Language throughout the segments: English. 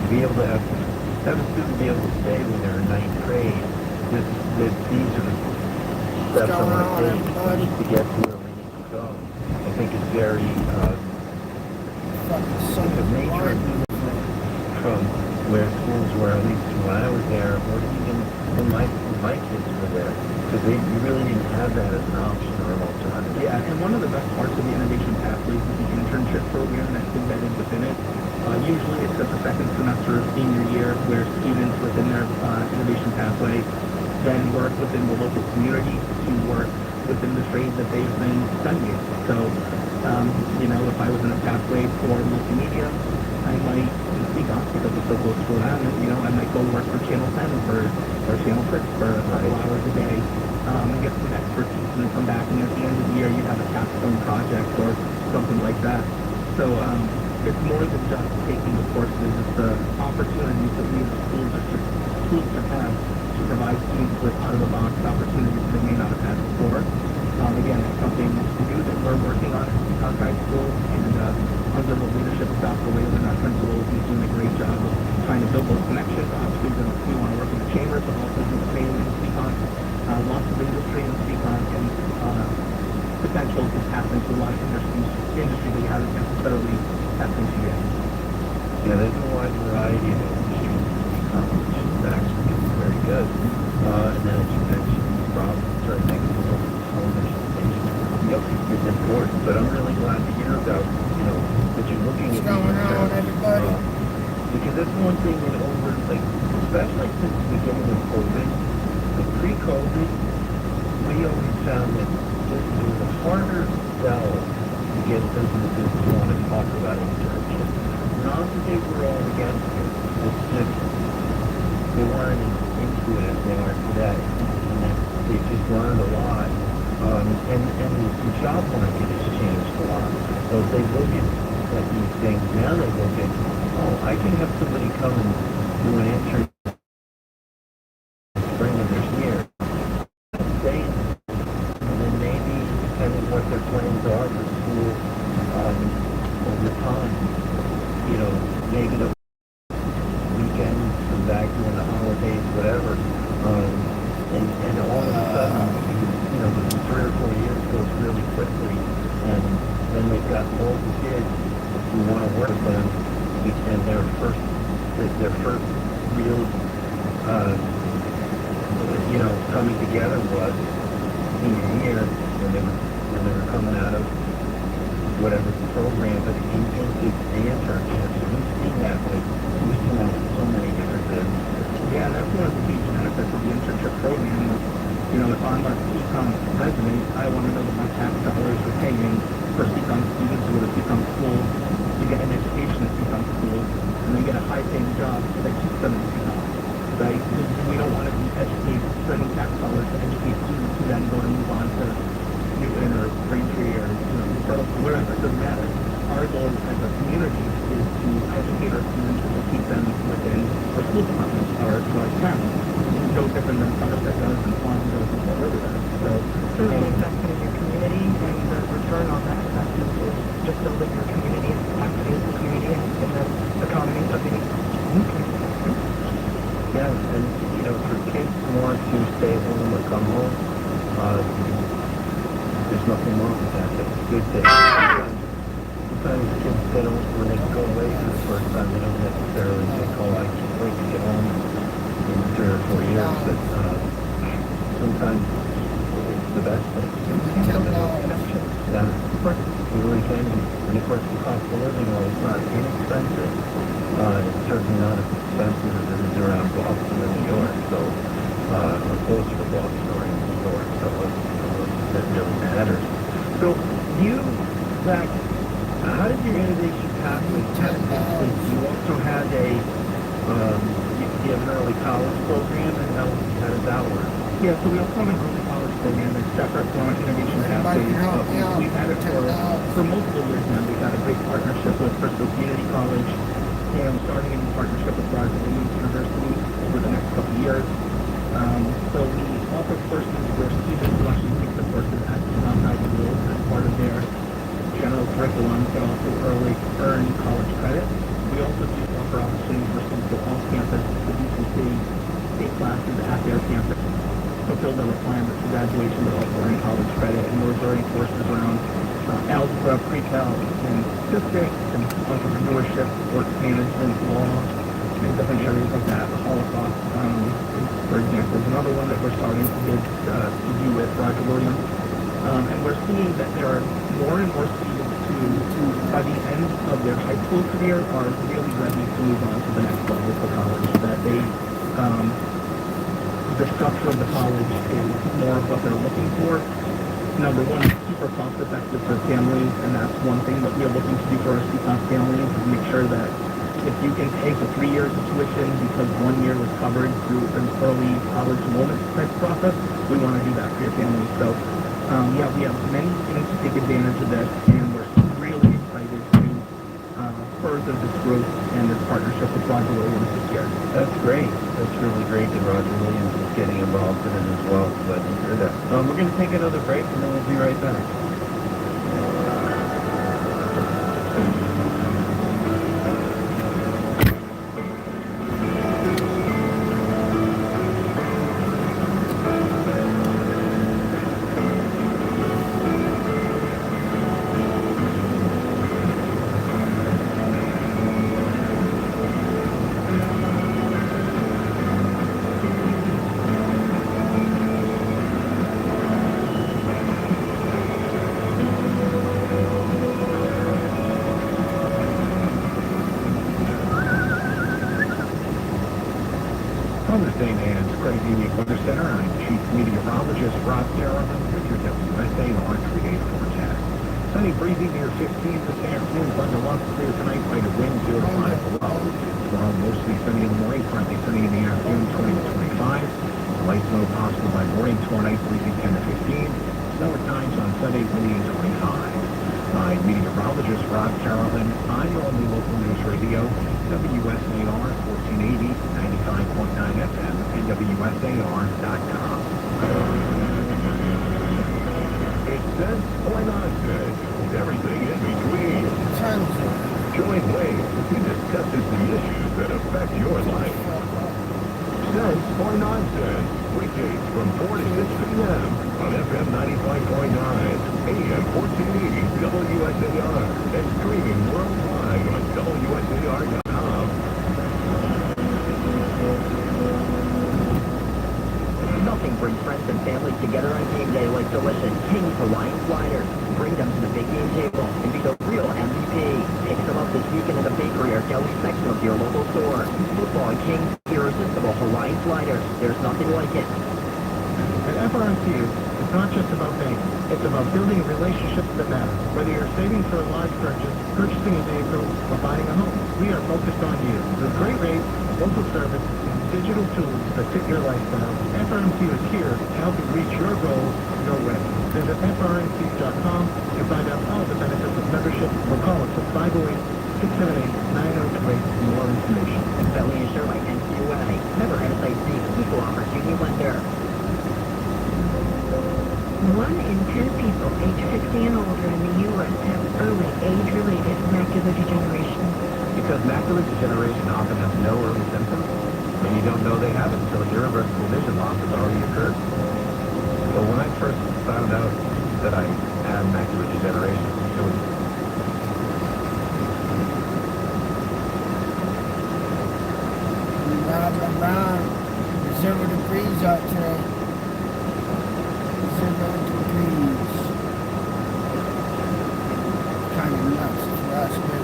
be able to have a student be able to say when they're in ninth grade, these are the steps I want to take to get to where we need to go. I think it's very, it's a major improvement from where schools were, at least when I was there, or even when my kids were there. Because you really didn't have that as an option or an alternative. Yeah, and one of the best parts of the innovation pathways is the internship program that's embedded within it. Usually it's at the second semester of senior year where students within their innovation pathway then work within the local community to work within the trade that they've been studying. So, if I was in a pathway for multimedia, I might speak on because it's so close to them, and, I might go work for Channel 10 or Channel 6 for a couple hours a day and get some expertise and then come back, and at the end of the year you have a capstone project or something like that. So it's more than just taking the courses, it's the opportunities that we as schools should have to provide students with out-of-the-box opportunities they may not have had before. Again, it's something new that we're working on at Seacon High School, and under the leadership of Dr. Whalen, our principal, he's doing a great job of trying to build those connections. Obviously, we want to work in the chamber, but also do the same in Seacon. Lots of industry in Seacon and potential to tap into a lot of industry that you haven't necessarily tapped into yet. Yeah, there's a wide variety of industries in Seacon, which is actually very good. And then as you mentioned, problems right next to the television station. It's important, but I'm really glad to hear about, that you're looking at What's going on, everybody? Because that's one thing especially since the beginning of COVID, pre-COVID, we always found that it was a harder sell to get businesses to want to talk about internships. Not that they were all against it, it's just they weren't into it as they are today. And they just learned a lot. And the job market has changed a lot. So if they look at these things, now they look at, I can have somebody come and do an internship spring of this year, stay, and then maybe, depending what their plans are for school over time, maybe the weekends, come back during the holidays, whatever, and all of a sudden, the 3 or 4 years goes really quickly, and then they've got multiple kids who want to work with them, and their first real, coming together was senior year when they were coming out of whatever program, but into the internships. We've seen that with so many different businesses. Yeah, that's one of the huge benefits of the internship program. If I'm a Seacon resident, I want to know that my tax dollars are paying for Seacon students who go to Seacon schools to get an education at Seacon schools, and then get a high-paying job that keeps them in Seacon. Right? We don't want to be spending tax dollars to educate students who then go to move on to Newton or Braintree or wherever. It doesn't matter. Our goal as a community is to educate our students and to keep them within our school departments or our town. It's no different than Somerset does and Swan does and Fall River does. So Certainly investment in your community, and the return on that investment is just building your community and capacity of the community and the economy of the community. Yeah, and for kids who want to stay home or come home, there's nothing wrong with that. That's a good thing. Sometimes kids, when they go away for the first time, they don't necessarily think, I can't wait to get home in 3 or 4 years, but sometimes it's the best thing. Yeah, you really can. And of course, the cost of living, while it's not inexpensive, it's certainly not as expensive as it is around Boston and New York, so, or closer to Boston or in New York, so that really matters. So, Zach, how did your innovation pathway test take place? You also had you have an early college program, and how does that work? Yeah, so we also have an early college program that's separate from innovation pathways. We've had it for multiple years now. We've had a great partnership with Bristol Community College, and starting a new partnership with Roger Williams University over the next couple of years. So we offer courses where students will actually take the courses at Seacon High School as part of their general curriculum, but also earn college credit. We also do offer opportunities for students classes at their campus, fulfill the requirements for graduation, but also earn college credit. And those are in courses around algebra, pre-cal, and just and entrepreneurship, work management, law, and different areas like that. The Holocaust, for example, is another one that we're starting to do with Roger Williams. And we're seeing that there are more and more students who, by the end of their high school career, are really ready to move on to the next level for college. That they, the structure of the college is more of what they're looking for. Number one, super cost effective for families, and that's one thing that we are looking to do for our CCOS families, is make sure that if you can pay for 3 years of tuition because 1 year was covered through an early college enrollment type process, we want to do that for your family. So, yeah, we have many students to take advantage of this, and we're really excited to further this growth and this partnership with Roger Williams this year. That's great. That's really great that Roger Williams is getting involved in it as well. Glad to hear that. We're going to take another break, and then we'll be right back. From the St. Anne's Credit Union Weather Center, I'm Chief Meteorologist Rob Darrowman with your WSAR 3-day forecast. Sunny, breezy near 15 this afternoon, thunderlots clear tonight by the wind 0 to 5 below. Tomorrow, mostly sunny in the morning, partly sunny in the afternoon, 20 to 25. Light snow possible by morning, tomorrow night, breezy 10 to 15. Snow at times on Sunday, windy 25. I'm meteorologist Rob Darrowman on your only local news radio, WSAR 1480, 95.9 FM, and WSAR.com. It says, why not says, everything in between. Join Wade as he discusses the issues that affect your life. Says, why not says, weekdays from 4 to 6 p.m. on FM 95.9, AM 1480, WSAR, and streaming worldwide on WSAR.com. Nothing brings friends and families together on game day like delicious King's Hawaiian sliders. Bring them to the big game table and be the real MVP. Pick them up this weekend in the bakery or deli section of your local store. Football and King's irresistible Hawaiian sliders. There's nothing like it. At FRMQ, it's not just about banking. It's about building relationships that matter. Whether you're saving for a large purchase, purchasing a vehicle, or buying a home, we are focused on you. With great rates, local service, and digital tools that fit your lifestyle, FRMQ is here to help you reach your goals your way. Visit FRMQ.com to find out all the benefits of membership or call us at 508-678-9028 for more information. Federally insured by NCUA. Member NSIC. Equal opportunity lender. 1 in 10 people age 60 and older in the U.S. have early age-related macular degeneration. Because macular degeneration often has no early symptoms, and you don't know they have it until irreversible vision loss has already occurred. So when I first found out that I had macular degeneration, it was around 0 degrees out today. 0 degrees. Kind of nuts, if you ask me.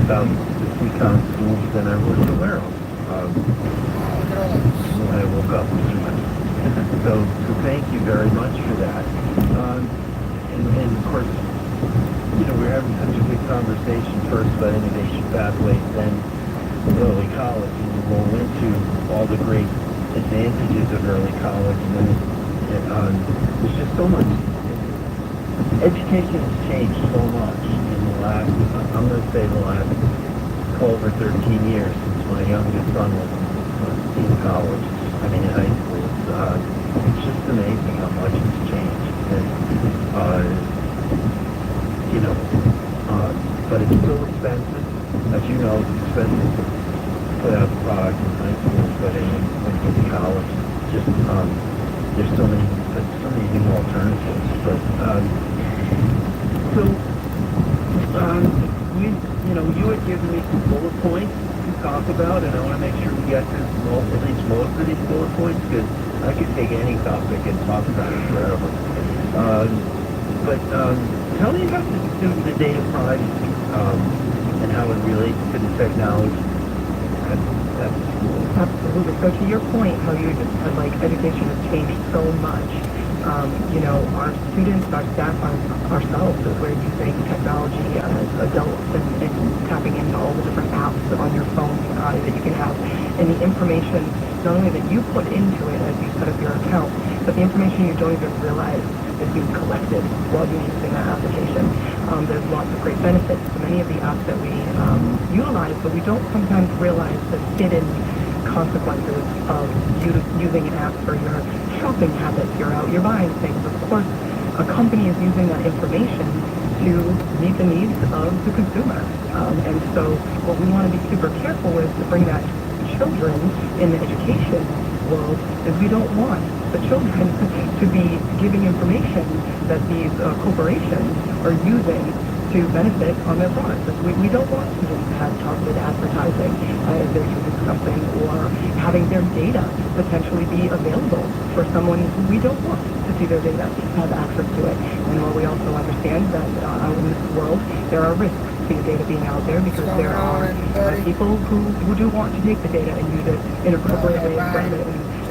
about the CCON schools than I was aware of. Look at all this. When I woke up this morning. So thank you very much for that. And of course, you know, we're having such a good conversation first about innovation pathways, then early college, and we roll into all the great advantages of early college, and then there's just so much. Education has changed so much in the last, I'm going to say the last 12 or 13 years since my youngest son was in college. I mean, in high school. It's just amazing how much has changed. And, you know, but it's still expensive. As you know, it's expensive to put out a product in high school, but when you get to college, just there's so many new alternatives. But you had given me some bullet points to talk about, and I want to make sure we get to at least most of these bullet points, because I could take any topic and talk about it forever. Tell me about the data privacy and how it relates to the technology at the school. Absolutely. So to your point, how you just said, like, education has changed so much. You know, our students, our staff, ourselves, as we're using technology as adults and tapping into all the different apps on your phone that you can have. And the information, not only that you put into it as you set up your account, but the information you don't even realize is being collected while you're using that application. There's lots of great benefits to many of the apps that we utilize, but we don't sometimes realize the hidden consequences of using an app for your shopping habits. You're buying things. Of course, a company is using that information to meet the needs of the consumer. And so what we want to be super careful with to bring that to children in the education world is we don't want the children to be giving information that these corporations are using to benefit on their products. We don't want students to have targeted advertising if they're using something, or having their data potentially be available for someone who we don't want to see their data, have access to it. And while we also understand that out in this world there are risks to your data being out there, because there are people who do want to take the data and use it in appropriate ways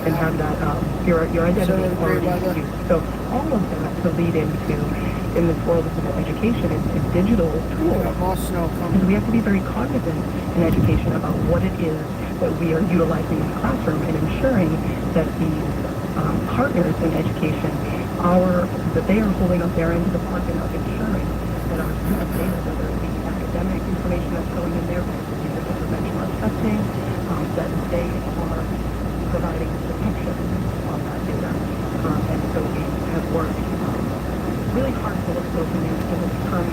and have that your identity already used. So all of that to lead into, in this world of education, is digital tools. Because we have to be very cognizant in education about what it is that we are utilizing in the classroom, and ensuring that these partners in education that they are holding up their end of the bargain of ensuring that our student data, whether it be academic information that's going in there, either for benchmark testing, that they are providing protection on that data. And so we have worked really hard to look at those in the term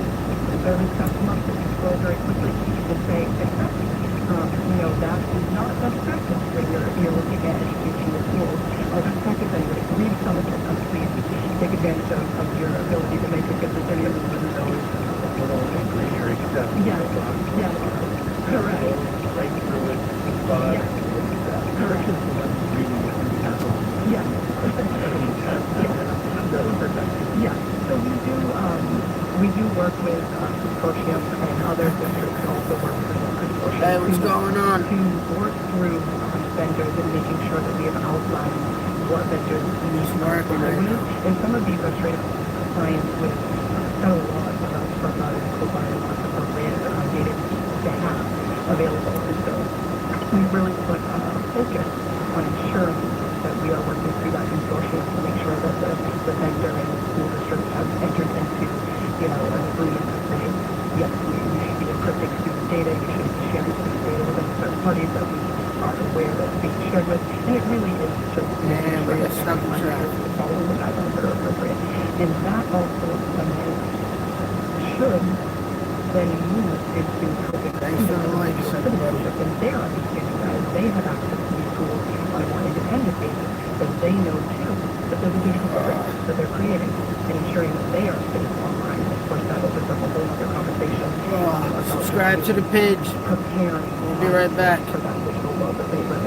service customer that can scroll very quickly and say, exactly, that is not best practice when you're looking at education in schools. Our best practice anyway, read some of it, please take advantage of your ability to make a good decision. Yes, yes, correct. Right through it, Yes, correct. Yes. Yes. So we do work with consortiums and other districts also work with consortiums. Hey, what's going on? To work through vendors and making sure that we have outlined what vendors need to work with. And some of these are straight up compliance with federal laws from Correia laws of Correia data to have available. And so we really put focus on ensuring that we are working through that consortium to make sure that the vendor and the school district have entered into, an agreement to say, yes, you should be encrypting student data, you should be sharing student data with any third parties that we are aware that it's being shared with, and it really is just making sure that everyone following the guidelines that are appropriate. And that also should then move into helping citizenship and their understanding that as they have access to these tools on a more independent basis, that they know too that there's a digital footprint that they're creating, and ensuring that they are safe online. Of course, that opens up a whole other conversation. Subscribe to the page. Preparing. We'll be right back. For that digital world that they live